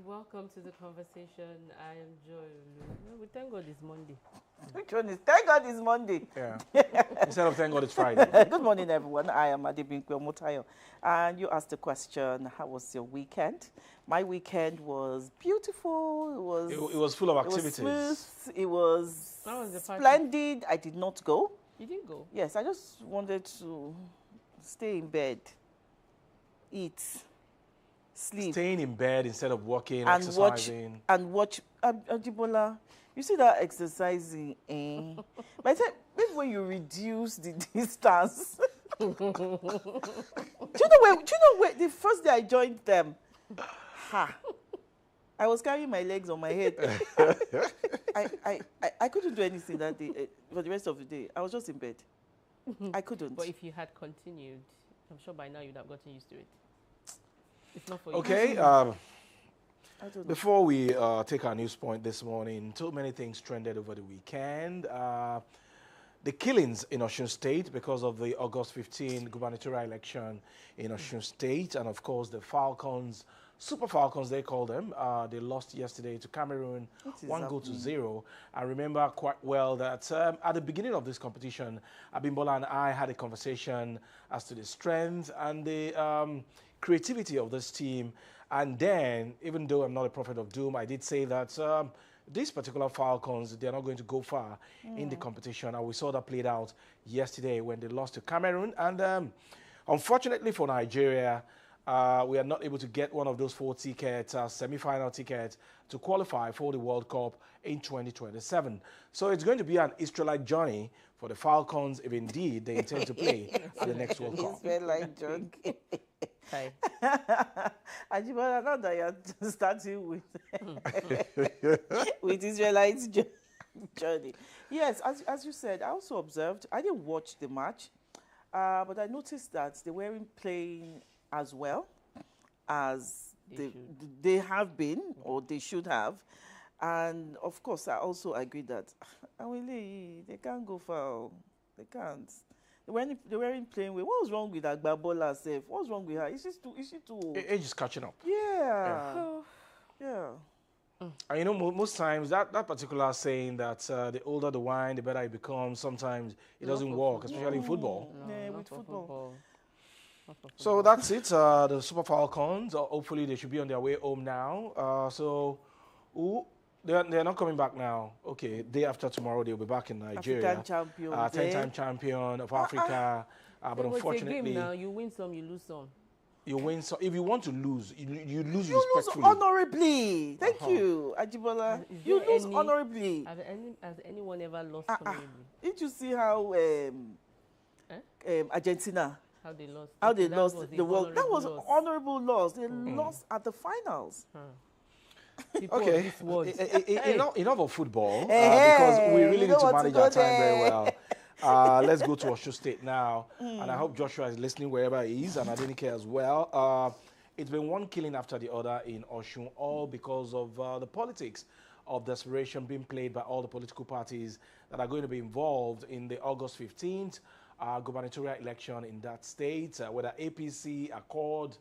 Welcome to the conversation. I am Joy. We thank God it's Monday. Which one is? Thank God it's Monday. Yeah. Instead of thank God it's Friday. Good morning, everyone. I am Adebimpe Omotayo. And you asked the question, how was your weekend? My weekend was beautiful. It was full of activities. It was smooth. It was How was the party? splendid. I did not go. You didn't go? Yes, I just wanted to stay in bed, eat, sleep. Staying in bed instead of working, and exercising. watch Ajibola. You see that exercising, eh? By the time, maybe when you reduce the distance. do you know where the first day I joined them? I was carrying my legs on my head. I couldn't do anything that day for the rest of the day. I was just in bed. I couldn't. But if you had continued, I'm sure by now you'd have gotten used to it. It's not for Okay. you. I don't know. Before we take our news point this morning, too many things trended over the weekend. The killings in Osun State because of the August 15 gubernatorial election in Osun State, and of course the Falcons, Super Falcons they call them, they lost yesterday to Cameroon, 1-0. I remember quite well that at the beginning of this competition, Abimbola and I had a conversation as to the strength and the creativity of this team. And then, even though I'm not a prophet of doom, I did say that these particular Falcons, they're not going to go far in the competition. And we saw that played out yesterday when they lost to Cameroon. And unfortunately for Nigeria, we are not able to get one of those 4 tickets, semi-final tickets, to qualify for the World Cup in 2027. So it's going to be an Israelite journey for the Falcons if indeed they intend to play at the next World Cup. Israelite journey. Okay. Ajibola, now that you're starting with Israelite journey. Yes, as you said, I also observed. I didn't watch the match, but I noticed that they weren't playing as well as they have been or they should have. And of course, I also agree that they can't go far. They can't. They weren't playing well. What was wrong with Agbabola self? What was wrong with her? Is she too old? Age is catching up. Yeah. Yeah. And you know, most times that particular saying that the older the wine, the better it becomes, sometimes it doesn't work, especially in football. No, Yeah, not with for football. Not for So that's it. The Super Falcons, hopefully they should be on their way home now. They're not coming back now. Okay, day after tomorrow they'll be back in Nigeria. African champion. 10-time champion of Africa. But It's a unfortunately, game now. You win some, you lose some. you win. So if you want to lose, you lose You lose respectfully. honorably. Thank you, Ajibola. Is You there lose any- honorably. Has anyone ever lost honorably? Did you see how Argentina, How they lost? how they That lost was the world? That was honorable loss. honorable loss. They lost at the finals. People of Okay, this world. enough of football Hey, because we really you need don't to want to manage go our time very there. well. Let's go to Osun State now, and I hope Joshua is listening wherever he is, and Adenike as well. It's been one killing after the other in Osun, all because of the politics of desperation being played by all the political parties that are going to be involved in the August 15th gubernatorial election in that state, whether APC, Accord,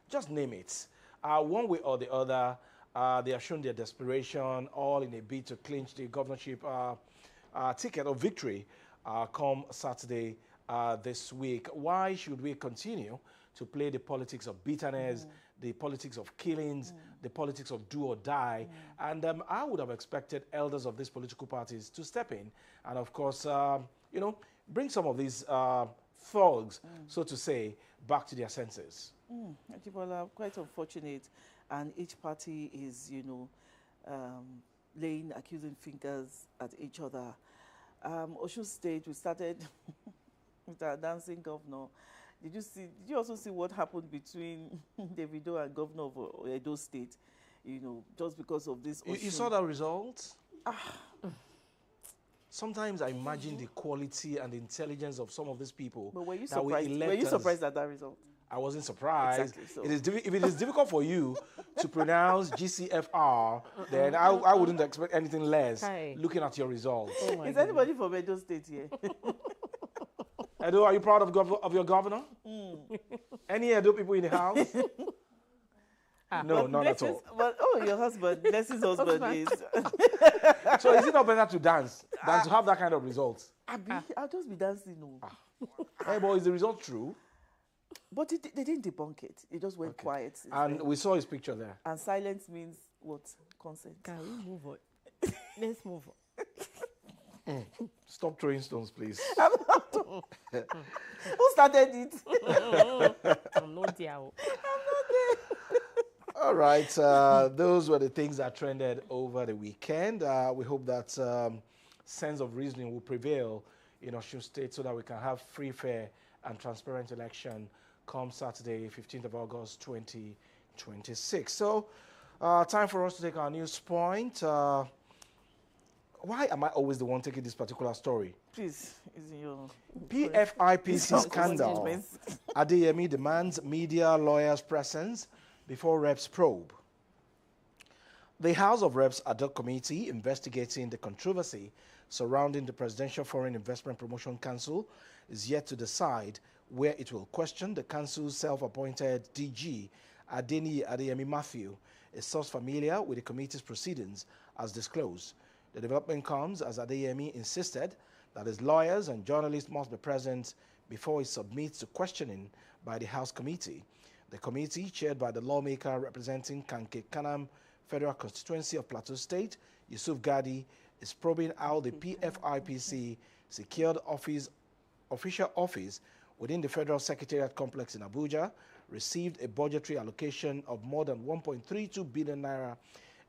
just name it. One way or the other, they have shown their desperation, all in a bid to clinch the governorship ticket of victory come Saturday this week. Why should we continue to play the politics of bitterness, the politics of killings, the politics of do or die? And I would have expected elders of these political parties to step in and, of course, bring some of these thugs, so to say, back to their senses. Ajibola, quite unfortunate. And each party is, laying accusing fingers at each other. Osun State, we started with our dancing governor. Did you also see what happened between Davido and governor of Edo State? Just because of this. You saw that result? Sometimes I imagine the quality and the intelligence of some of these people. But were you that we surprised? elect Were you as- surprised at that result? I wasn't surprised. Exactly so. If it is difficult for you to pronounce GCFR, then I wouldn't expect anything less Hi. looking at your results. Oh my Is God. anybody from Edo State here? Edo, are you proud of your governor? Any Edo people in the house? No, not at all. But oh, your husband, Blessing's husband is. So is it not better to dance than to have that kind of results? I'll just be dancing. No. Hey, but is the result true? But they didn't debunk it. It just went quiet. And we saw his picture there. And silence means what? Consent. Can we move on? Let's move on. Stop throwing stones, please. Who started it? I'm not there. All right. Those were the things that trended over the weekend. We hope that sense of reasoning will prevail in Osun State so that we can have free, fair, and transparent election come Saturday, 15th of August, 2026. So, time for us to take our news point. Why am I always the one taking this particular story? Please, is in your PFIPC scandal. Adeyemi demands media lawyers' presence before Reps probe. The House of Reps ad hoc committee investigating the controversy surrounding the Presidential Foreign Investment Promotion Council is yet to decide where it will question the council's self-appointed DG, Adeyemi Matthew, a source familiar with the committee's proceedings, has disclosed. The development comes as Adeyemi insisted that his lawyers and journalists must be present before he submits to questioning by the House Committee. The committee, chaired by the lawmaker representing Kanke Kanam Federal Constituency of Plateau State, Yusuf Gadi, is probing how the PFIPC secured official office within the Federal Secretariat complex in Abuja, received a budgetary allocation of more than 1.32 billion naira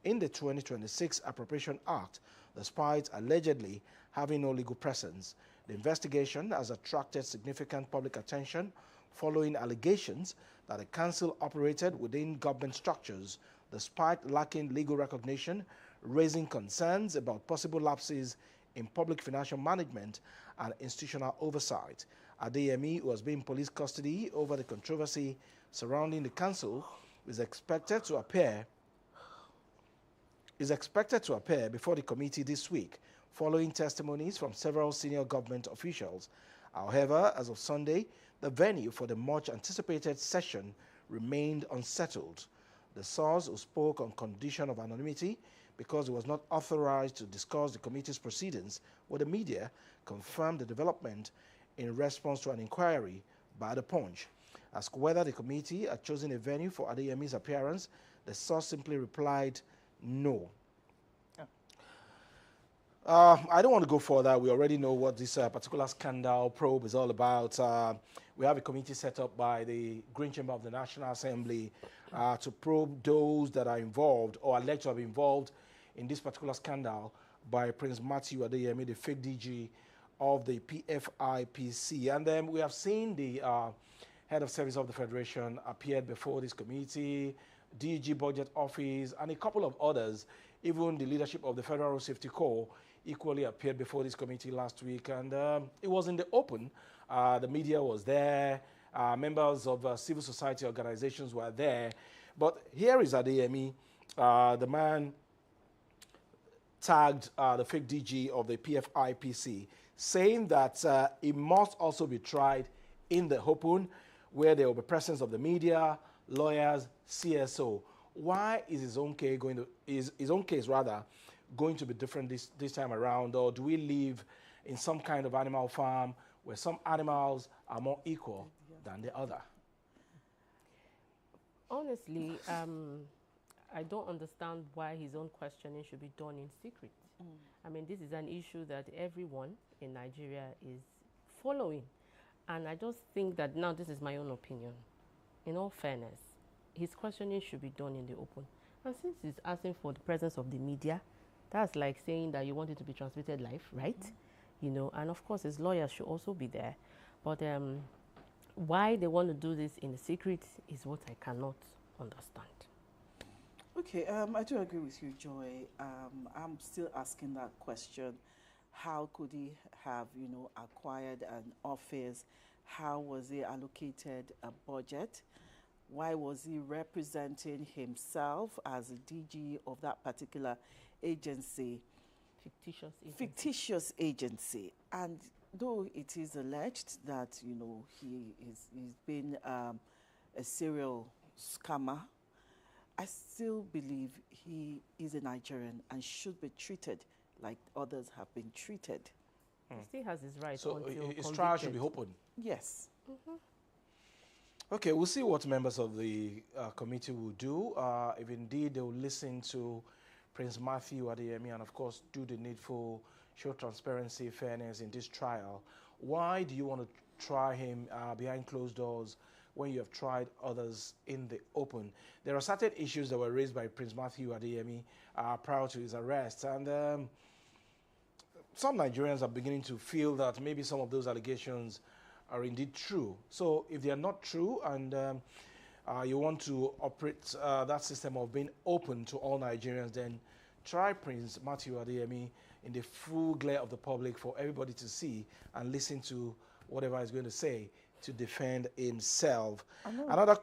in the 2026 Appropriation Act, despite allegedly having no legal presence. The investigation has attracted significant public attention following allegations that the council operated within government structures despite lacking legal recognition, raising concerns about possible lapses in public financial management and institutional oversight. Adeyemi, who has been in police custody over the controversy surrounding the council, is expected to appear before the committee this week, following testimonies from several senior government officials. However, as of Sunday, the venue for the much-anticipated session remained unsettled. The source, who spoke on condition of anonymity because he was not authorized to discuss the committee's proceedings with the media, confirmed the development in response to an inquiry by The Punch. Asked whether the committee had chosen a venue for Adeyemi's appearance, the source simply replied, no. I don't want to go further. We already know what this particular scandal probe is all about. We have a committee set up by the Green Chamber of the National Assembly to probe those that are involved or alleged to have been involved in this particular scandal by Prince Matthew Adeyemi, the fake DG of the PFIPC. And then we have seen the head of service of the Federation appeared before this committee, DG Budget Office, and a couple of others. Even the leadership of the Federal Road Safety Corps equally appeared before this committee last week. And it was in the open. The media was there. Members of civil society organizations were there. But here is Adeyemi, the man tagged the fake DG of the PFIPC, saying that it must also be tried in the open, where there will be presence of the media, lawyers, CSO. Why is his own case going to be different this time around? Or do we live in some kind of animal farm where some animals are more equal than the other? Honestly, I don't understand why his own questioning should be done in secret. I mean, this is an issue that everyone in Nigeria is following. And I just think that now, this is my own opinion. In all fairness, his questioning should be done in the open. And since he's asking for the presence of the media, that's like saying that you want it to be transmitted live, right? You know, and of course his lawyers should also be there. But why they want to do this in secret is what I cannot understand. Okay, I do agree with you, Joy. I'm still asking that question. How could he have, acquired an office? How was he allocated a budget? Why was he representing himself as a DG of that particular agency? Fictitious agency. And though it is alleged that, he's been a serial scammer, I still believe he is a Nigerian and should be treated like others have been treated. He still has his right So until his trial should be open. Yes. Okay, we'll see what members of the committee will do. If indeed they will listen to Prince Matthew Adeyemi and, of course, do the needful, show transparency, fairness in this trial. Why do you want to try him behind closed doors when you have tried others in the open? There are certain issues that were raised by Prince Matthew Adeyemi prior to his arrest, and some Nigerians are beginning to feel that maybe some of those allegations are indeed true. So if they are not true and you want to operate that system of being open to all Nigerians, then try Prince Matthew Adeyemi in the full glare of the public for everybody to see and listen to whatever he's going to say to defend himself. Another,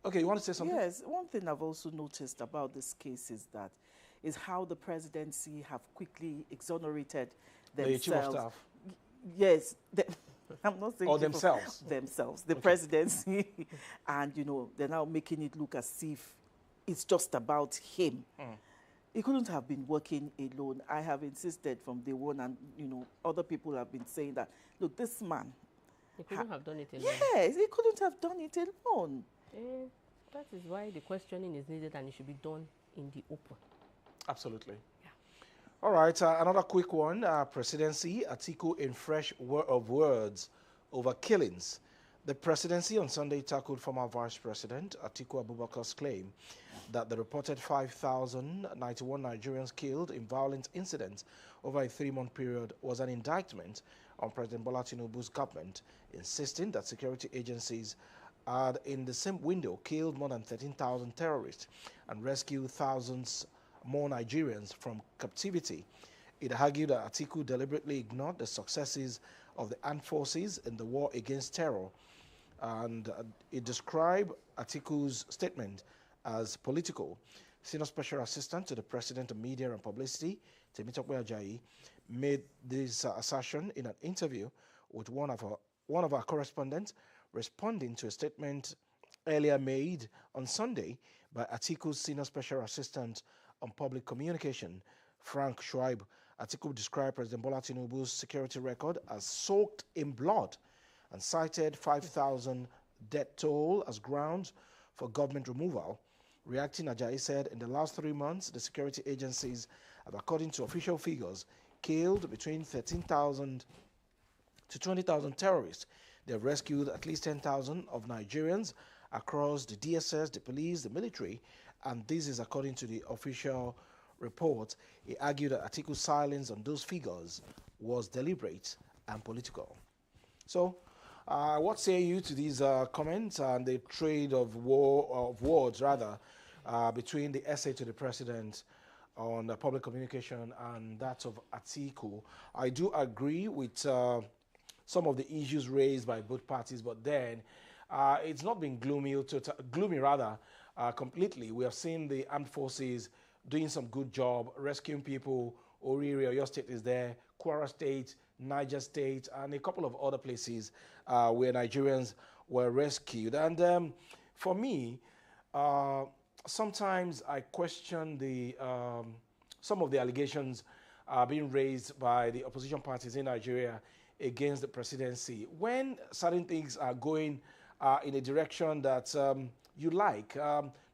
okay, you want to say something? Yes, one thing I've also noticed about this case is how the presidency have quickly exonerated themselves. The chief of staff. Yes, I'm not saying or themselves. Themselves, the presidency, and they're now making it look as if it's just about him. He couldn't have been working alone. I have insisted from day one, and other people have been saying that. Look, this man. He couldn't have done it alone. Yes, he couldn't have done it alone. That is why the questioning is needed, and it should be done in the open. Absolutely. Yeah. All right, another quick one. Presidency, Atiku in fresh of words over killings. The presidency on Sunday tackled former Vice President Atiku Abubakar's claim that the reported 5,091 Nigerians killed in violent incidents over a 3-month period was an indictment on President Bola Tinubu's government, insisting that security agencies had, in the same window, killed more than 13,000 terrorists and rescued thousands more Nigerians from captivity. It argued that Atiku deliberately ignored the successes of the armed forces in the war against terror, and it described Atiku's statement as political. Senior Special Assistant to the President of Media and Publicity, Temitope Ajayi, made this assertion in an interview with one of our correspondents, responding to a statement earlier made on Sunday by Atiku's Senior Special Assistant on Public Communication, Frank Schweib. Atiku described President Bola Tinubu's security record as soaked in blood and cited 5,000 death toll as grounds for government removal. Reacting, Ajayi said, in the last 3 months, the security agencies have, according to official figures, killed between 13,000 to 20,000 terrorists. They have rescued at least 10,000 of Nigerians across the DSS, the police, the military, and this is according to the official report. He argued that Atiku's silence on those figures was deliberate and political. So, what say you to these comments and the trade of words between the essay to the president on public communication and that of Atiku? I do agree with some of the issues raised by both parties, but then it's not been gloomy completely. We have seen the armed forces doing some good job, rescuing people. Oriri, your state is there, Kwara State, Niger State, and a couple of other places where Nigerians were rescued. And for me, sometimes I question some of the allegations being raised by the opposition parties in Nigeria against the presidency. When certain things are going in a direction that you like,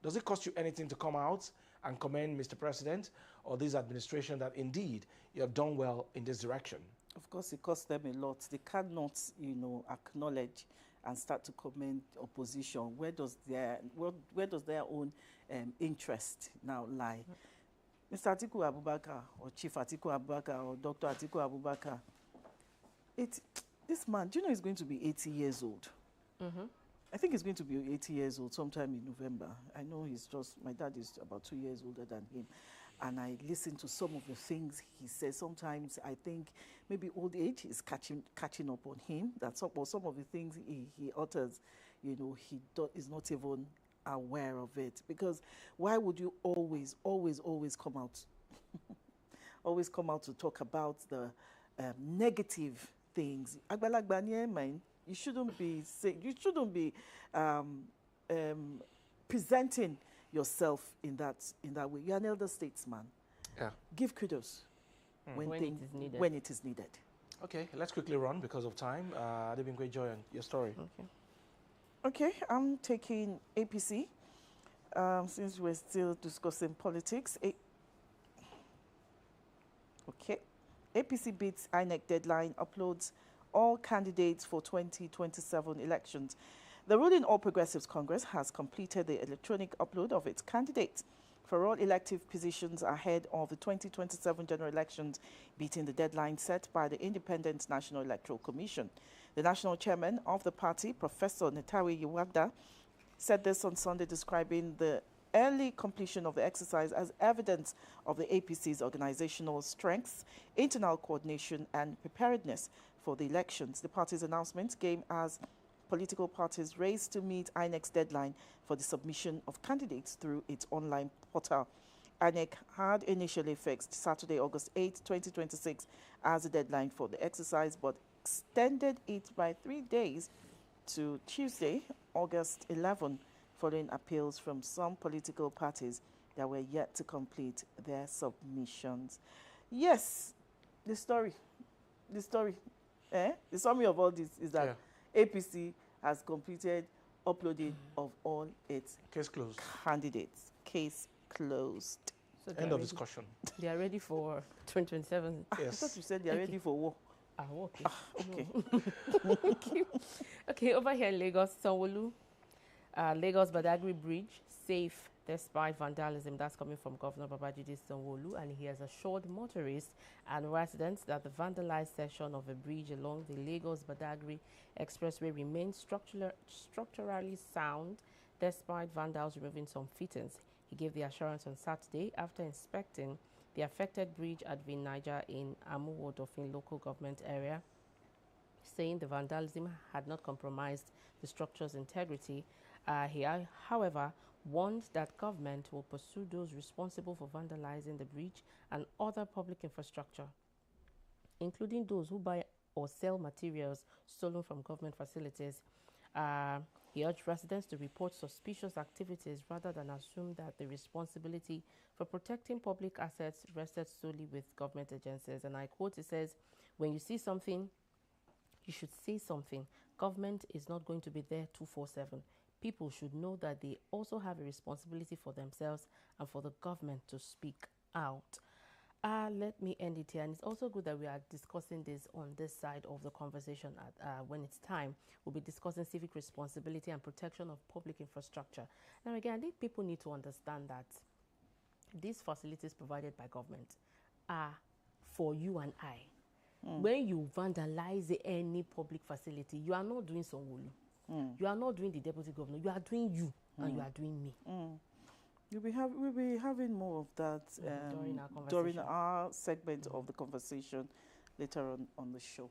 does it cost you anything to come out and commend Mr. President or this administration that indeed you have done well in this direction? Of course, it costs them a lot. They cannot, acknowledge and start to commend opposition. Where does their own interest now lie? Mr. Atiku Abubakar or Chief Atiku Abubakar or Dr. Atiku Abubakar, this man, do you know he's going to be 80 years old? I think he's going to be 80 years old sometime in November. I know my dad is about 2 years older than him. And I listen to some of the things he says. Sometimes I think maybe old age is catching up on him. Some of the things he utters, is not even aware of it. Because why would you always come out, always come out to talk about the negative things? You shouldn't be presenting, yourself in that way. You're an elder statesman. Yeah. Give kudos When it is needed. When it is needed. Okay, let's quickly run because of time. They've been great, Joy, on your story. Okay, I'm taking APC. Since we're still discussing politics. Okay. APC beats INEC deadline, uploads all candidates for 2027 elections. The ruling All Progressives Congress has completed the electronic upload of its candidates for all elective positions ahead of the 2027 general elections, beating the deadline set by the Independent National Electoral Commission. The national chairman of the party, Professor Netawe Yiwagda, said this on Sunday, describing the early completion of the exercise as evidence of the APC's organizational strengths, internal coordination and preparedness for the elections. The party's announcement came as political parties race to meet INEC's deadline for the submission of candidates through its online portal. INEC had initially fixed Saturday, August 8, 2026 as the deadline for the exercise, but extended it by 3 days to Tuesday, August 11, following appeals from some political parties that were yet to complete their submissions. Yes, the story, the summary of all this is that APC has completed uploading of all its Case closed. candidates. Case closed. So End of discussion. They are ready for 2027. I thought you said they are ready for war. Okay. Okay. Okay, over here in Lagos, Sanwo-Olu, Lagos Badagry Bridge, safe despite vandalism. That's coming from Governor Babajide Sanwo-Olu, and he has assured motorists and residents that the vandalized section of a bridge along the Lagos Badagry Expressway remains structurally sound despite vandals removing some fittings. He gave the assurance on Saturday after inspecting the affected bridge at Vin Niger in Amuwodofin local government area, saying the vandalism had not compromised the structure's integrity. He, however, warned that government will pursue those responsible for vandalizing the bridge and other public infrastructure, including those who buy or sell materials stolen from government facilities. He urged residents to report suspicious activities rather than assume that the responsibility for protecting public assets rested solely with government agencies. And I quote, he says, "When you see something, you should say something. Government is not going to be there 24/7. People should know that they also have a responsibility for themselves and for the government to speak out." Let me end it here. And it's also good that we are discussing this on this side of the conversation when it's time. We'll be discussing civic responsibility and protection of public infrastructure. Now, again, I think people need to understand that these facilities provided by government are for you and I. When you vandalize any public facility, you are not doing Sanwo-Olu. You are not doing the deputy governor. You are doing you, and you are doing me. We'll be having more of that during our segment of the conversation later on the show.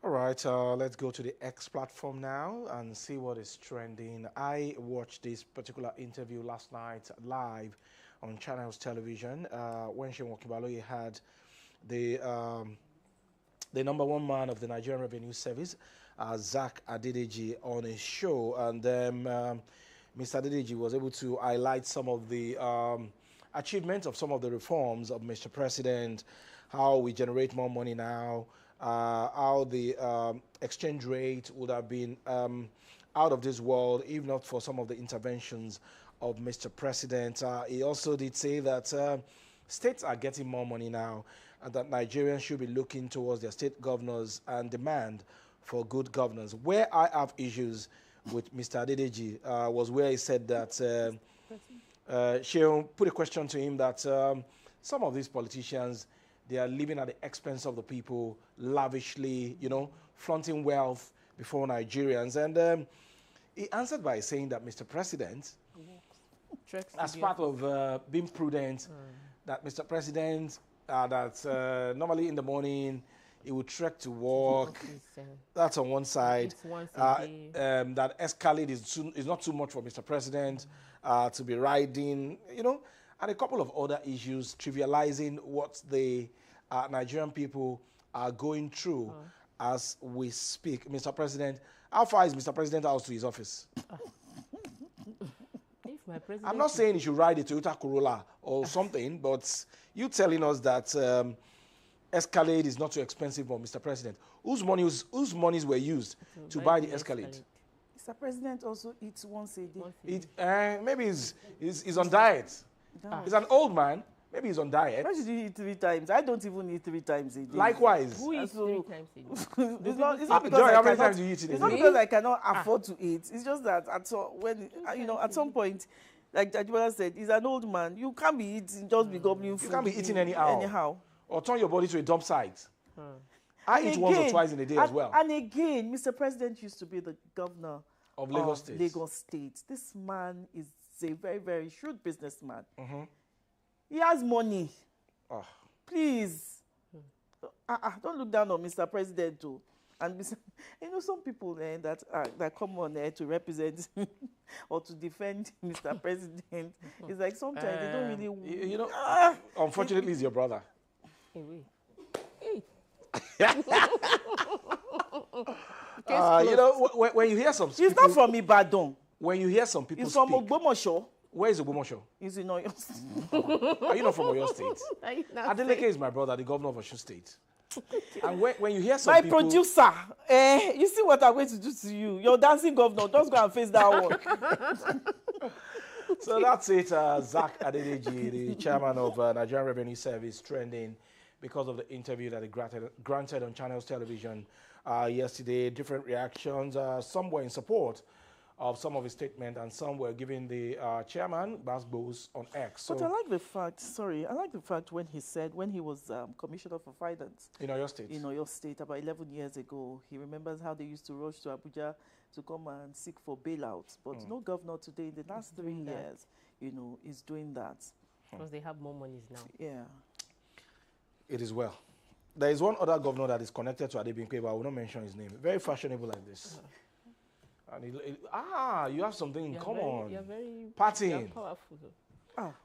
All right, let's go to the X platform now and see what is trending. I watched this particular interview last night live on Channels Television when Seun Okibaloye had the number one man of the Nigerian Revenue Service, Zach Adedeji, on his show, and Mr. Adedeji was able to highlight some of the achievements of some of the reforms of Mr. President, how we generate more money now, how the exchange rate would have been out of this world if not for some of the interventions of Mr. President. He also did say that states are getting more money now and that Nigerians should be looking towards their state governors and demand for good governance. Where I have issues with Mr. Adedeji was where he said that Seun put a question to him that some of these politicians, they are living at the expense of the people, lavishly, flaunting wealth before Nigerians. And he answered by saying that Mr. President, as part of being prudent, that Mr. President, that normally in the morning, he would trek to work. That's on one side. That escalade is not too much for Mr. President to be riding, and a couple of other issues, trivializing what the Nigerian people are going through as we speak. Mr. President, how far is Mr. President out to his office? my president... I'm not saying you should ride a Toyota Corolla or something, but you telling us that Escalade is not too expensive for Mr. President. Whose monies were used to buy the Escalade? Mr. President also eats once a day. Maybe he's on diet. He's an old man. Maybe he's on diet. Why should you eat 3 times? I don't even eat 3 times a day. Likewise. Who eats 3 times a day? It's not because Joy, I how many cannot, times do you eat in a it's not day? because I cannot afford to eat. It's just that at some point, like Jajibola said, he's an old man. You can't be eating, just be gobbling food. You can't be eating anyhow. Or turn your body to a dump site. I eat once or twice in a day as well. And again, Mr. President used to be the governor Of Lagos State. Lagos State. This man is a very, very shrewd businessman. He has money. Please. Don't look down on Mr. President too. And some people that come on there to represent or to defend Mr. President, it's like sometimes they don't really... Unfortunately, he's your brother. When you hear some people... He's not from Ibadan. When you hear some people He's from speak... Ogbomoso. Where is Ogbomoso? He's in Oyo State. Are you not from Oyo State? Adeleke is my brother, the governor of Osun State. And when you hear some people... My producer, you see what I'm going to do to you. You're dancing governor. Just go and face that one. So that's it. Zach Adedeji, the chairman of Nigerian Revenue Service, trending because of the interview that he granted on Channels Television yesterday. Different reactions. Some were in support of some of his statements, and some were giving the chairman Basbos on X. But I like the fact when he said, when he was Commissioner for Finance in Oyo State. In Oyo State about 11 years ago, he remembers how they used to rush to Abuja to come and seek for bailouts. But no governor today in the last 3 years, is doing that. Because they have more monies now. Yeah. It is well. There is one other governor that is connected to Adebinkwe, but I will not mention his name. Very fashionable like this. And you have something in common. You're very partying. Powerful.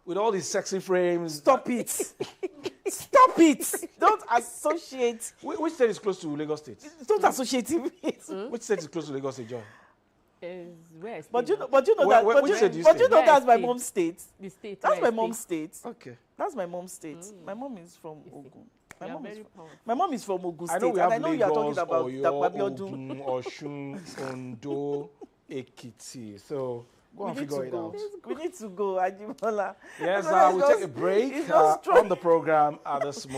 With all these sexy frames. Stop it. Stop it. Don't associate. Which state is close to Lagos State? Don't associate it with. Which state is close to Lagos State, John? But you know that's my mom's state. The state. That's my mom's state. Okay. That's my mom's state. My mom is from Ogun. My mom is from Ogun State. I know we have and I know Lagos, you are talking about Oyo, Ogun, Osun, Ondo, Ekiti. So go and figure it out. We need to go, Ajibola. Yes, we'll take a break on the program at this moment.